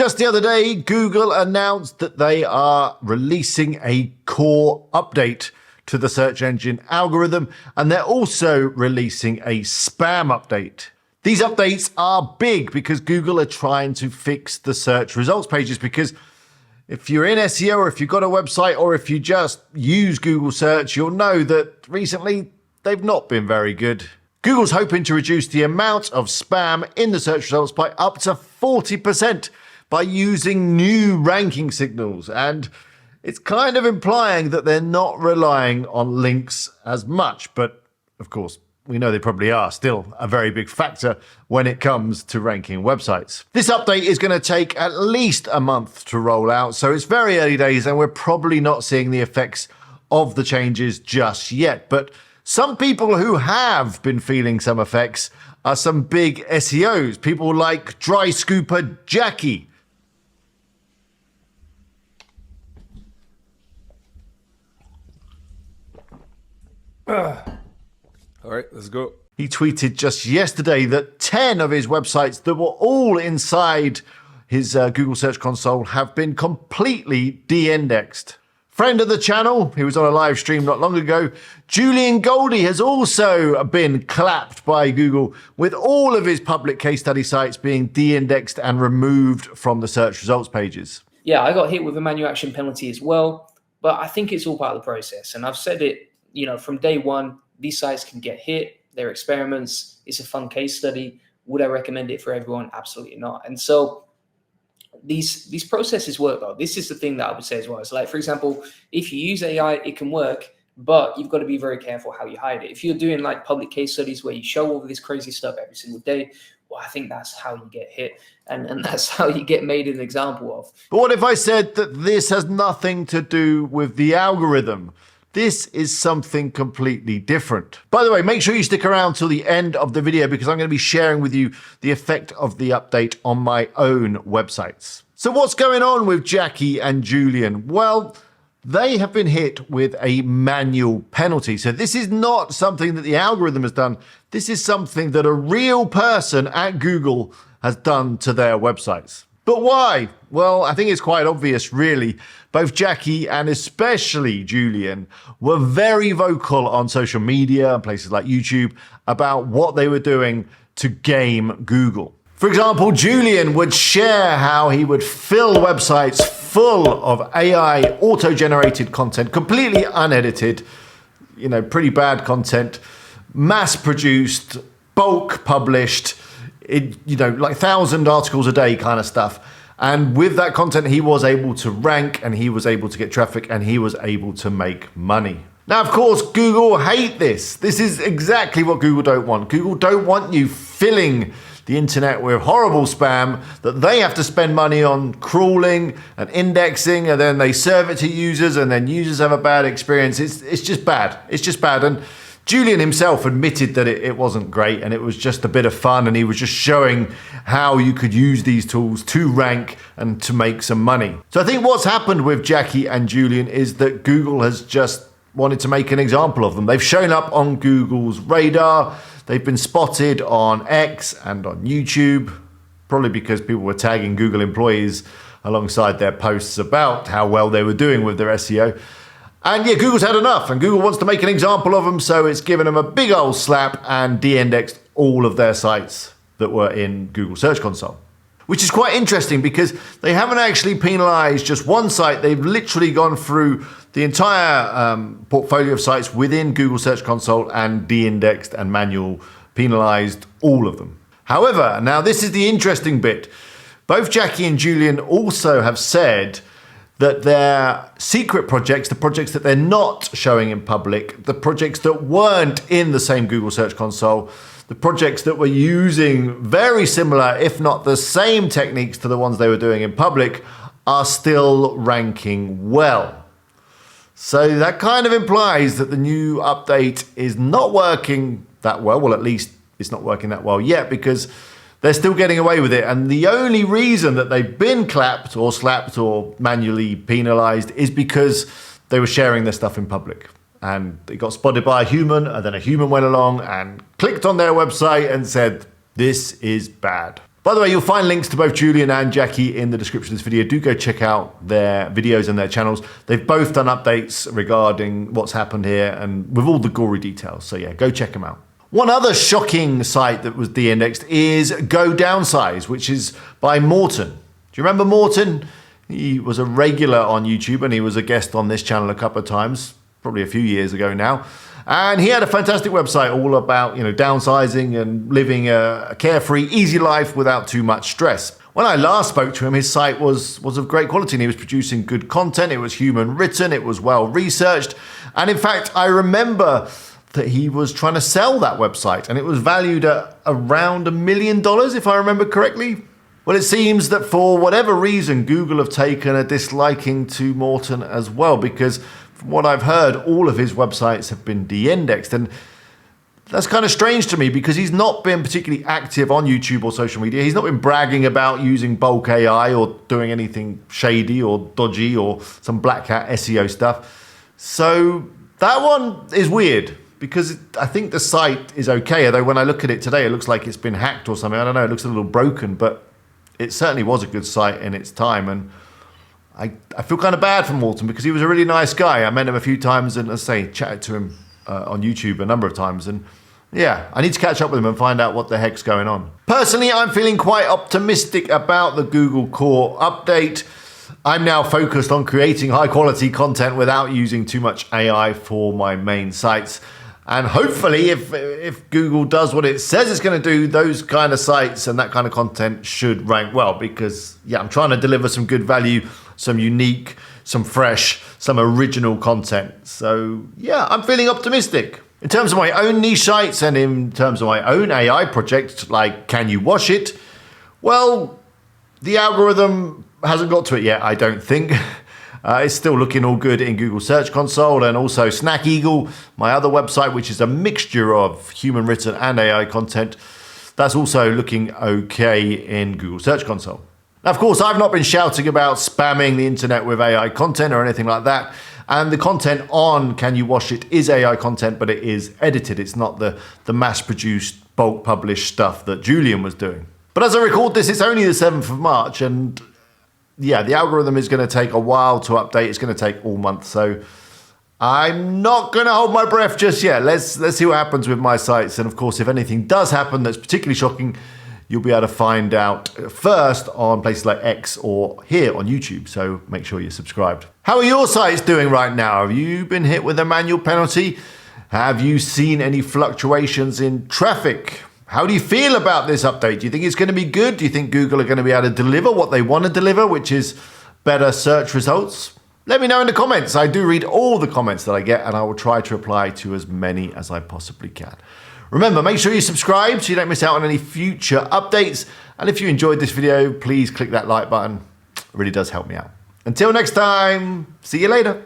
Just the other day, Google announced that they are releasing a core update to the search engine algorithm, and they're also releasing a spam update. These updates are big because Google are trying to fix the search results pages, because if you're in SEO or if you've got a website or if you just use Google search, you'll know that recently they've not been very good. Google's hoping to reduce the amount of spam in the search results by up to 40% by using new ranking signals. And it's kind of implying that they're not relying on links as much. But of course, we know they probably are still a very big factor when it comes to ranking websites. This update is going to take at least a month to roll out, so it's very early days and we're probably not seeing the effects of the changes just yet. But some people who have been feeling some effects are some big SEOs, people like dry scooper Jacky. All right, let's go. He tweeted just yesterday that 10 of his websites that were all inside his Google Search Console have been completely de-indexed. Friend of the channel, he was on a live stream not long ago, Julian has also been clapped by Google, with all of his public case study sites being de-indexed and removed from the search results pages. Yeah, I got hit with a manual action penalty as well, but I think it's all part of the process. And I've said it, from day one, these sites can get hit. They're experiments. It's a fun case study. Would I recommend it for everyone? Absolutely not. And so these processes work though. This is the thing that I would say as well. It's like, for example, if you use AI, it can work, but you've got to be very careful how you hide it. If you're doing like public case studies where you show all of this crazy stuff every single day, well, I think that's how you get hit. And that's how you get made an example of. But what if I said that this has nothing to do with the algorithm? This is something completely different. By the way, make sure you stick around till the end of the video because I'm going to be sharing with you the effect of the update on my own websites. So what's going on with Jacky and Julian? Well, they have been hit with a manual penalty. So this is not something that the algorithm has done. This is something that a real person at Google has done to their websites. But why? Well, I think it's quite obvious, really. Both Jacky and especially Julian were very vocal on social media and places like YouTube about what they were doing to game Google. For example, Julian would share how he would fill websites full of AI auto-generated content, completely unedited, pretty bad content, mass-produced, bulk published, like 1,000 articles a day kind of stuff. And with that content, he was able to rank and he was able to get traffic and he was able to make money. Now, of course, Google hate this. This is exactly what Google don't want. Google don't want you filling the internet with horrible spam that they have to spend money on crawling and indexing, and then they serve it to users and then users have a bad experience. It's just bad. It's just bad. And Julian himself admitted that it wasn't great and it was just a bit of fun, and he was just showing how you could use these tools to rank and to make some money. So I think what's happened with Jacky and Julian is that Google has just wanted to make an example of them. They've shown up on Google's radar. They've been spotted on X and on YouTube, probably because people were tagging Google employees alongside their posts about how well they were doing with their SEO. And yeah, Google's had enough, and Google wants to make an example of them, so it's given them a big old slap and de-indexed all of their sites that were in Google Search Console. Which is quite interesting because they haven't actually penalized just one site. They've literally gone through the entire portfolio of sites within Google Search Console and de-indexed and manual penalized all of them. However, now this is the interesting bit. Both Jacky and Julian also have said that their secret projects, the projects that they're not showing in public, the projects that weren't in the same Google Search Console, the projects that were using very similar, if not the same techniques to the ones they were doing in public, are still ranking well. So that kind of implies that the new update is not working that well. Well, at least it's not working that well yet, because they're still getting away with it. And the only reason that they've been clapped or slapped or manually penalized is because they were sharing their stuff in public. And it got spotted by a human, and then a human went along and clicked on their website and said, "This is bad." By the way, you'll find links to both Julian and Jacky in the description of this video. Do go check out their videos and their channels. They've both done updates regarding what's happened here and with all the gory details. So yeah, go check them out. One other shocking site that was de-indexed is Go Downsize, which is by Morten. Do you remember Morten? He was a regular on YouTube and he was a guest on this channel a couple of times, probably a few years ago now. And he had a fantastic website all about, downsizing and living a carefree, easy life without too much stress. When I last spoke to him, his site was of great quality and he was producing good content. It was human written, it was well researched. And in fact, I remember that he was trying to sell that website and it was valued at around $1 million, if I remember correctly. Well, it seems that for whatever reason, Google have taken a disliking to Morten as well, because from what I've heard, all of his websites have been de-indexed. And that's kind of strange to me because he's not been particularly active on YouTube or social media. He's not been bragging about using bulk AI or doing anything shady or dodgy or some black hat SEO stuff. So that one is weird because I think the site is okay. Although when I look at it today, it looks like it's been hacked or something. I don't know, it looks a little broken, but it certainly was a good site in its time. And I feel kind of bad for Morten because he was a really nice guy. I met him a few times and, as I say, chatted to him on YouTube a number of times. And yeah, I need to catch up with him and find out what the heck's going on. Personally, I'm feeling quite optimistic about the Google Core update. I'm now focused on creating high quality content without using too much AI for my main sites. And hopefully, if Google does what it says it's going to do, those kind of sites and that kind of content should rank well because, yeah, I'm trying to deliver some good value, some unique, some fresh, some original content. So, yeah, I'm feeling optimistic. In terms of my own niche sites and in terms of my own AI project, like Can You Wash It? Well, the algorithm hasn't got to it yet, I don't think. It's still looking all good in Google Search Console, and also Snack Eagle, my other website, which is a mixture of human written and AI content. That's also looking okay in Google Search Console. Now, of course, I've not been shouting about spamming the internet with AI content or anything like that. And the content on Can You Wash It is AI content, but it is edited. It's not the mass-produced, bulk published stuff that Julian was doing. But as I record this, it's only the 7th of March, and yeah, the algorithm is going to take a while to update. It's going to take all month. So I'm not going to hold my breath just yet. Let's see what happens with my sites. And of course, if anything does happen that's particularly shocking, you'll be able to find out first on places like X or here on YouTube. So make sure you're subscribed. How are your sites doing right now? Have you been hit with a manual penalty? Have you seen any fluctuations in traffic? How do you feel about this update? Do you think it's going to be good? Do you think Google are going to be able to deliver what they want to deliver, which is better search results? Let me know in the comments. I do read all the comments that I get, and I will try to reply to as many as I possibly can. Remember, make sure you subscribe so you don't miss out on any future updates. And if you enjoyed this video, please click that like button. It really does help me out. Until next time, see you later.